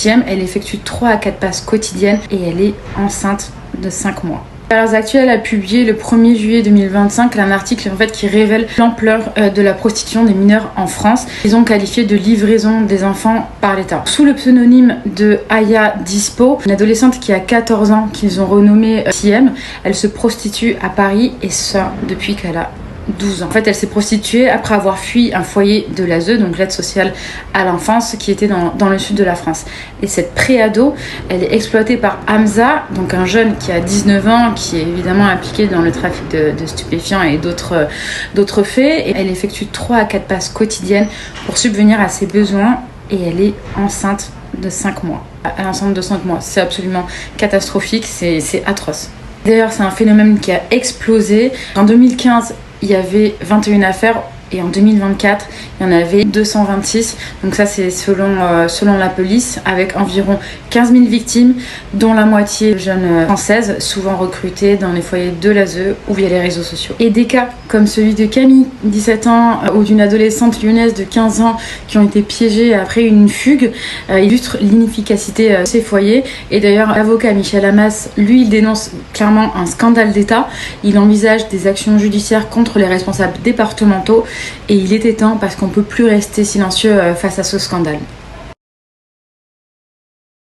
Siem, elle effectue 3 à 4 passes quotidiennes et elle est enceinte de 5 mois. Valeurs Actuelles a publié le 1er juillet 2025 un article qui révèle l'ampleur de la prostitution des mineurs en France. Ils ont qualifié de livraison des enfants par l'État. Sous le pseudonyme de Aya Dispo, une adolescente qui a 14 ans qu'ils ont renommée Siem, elle se prostitue à Paris et ça depuis qu'elle a 12 ans. Elle s'est prostituée après avoir fui un foyer de l'ASE, donc l'aide sociale à l'enfance, qui était dans le sud de la France. Et cette pré-ado, elle est exploitée par Hamza, donc un jeune qui a 19 ans, qui est évidemment impliqué dans le trafic de stupéfiants et d'autres faits. Et elle effectue 3 à 4 passes quotidiennes pour subvenir à ses besoins et elle est enceinte de 5 mois. Elle est enceinte de 5 mois, c'est absolument catastrophique, c'est atroce. D'ailleurs, c'est un phénomène qui a explosé. En 2015, il y avait 21 affaires et en 2024, il y en avait 226. Donc ça, c'est selon la police, avec environ 15 000 victimes, dont la moitié jeunes françaises, souvent recrutées dans les foyers de l'ASE ou via les réseaux sociaux. Et des cas comme celui de Camille, 17 ans, ou d'une adolescente lyonnaise de 15 ans qui ont été piégées après une fugue, illustrent l'inefficacité de ces foyers. Et d'ailleurs, l'avocat Michel Hamas, lui, il dénonce clairement un scandale d'État. Il envisage des actions judiciaires contre les responsables départementaux et il était temps parce qu'on ne peut plus rester silencieux face à ce scandale.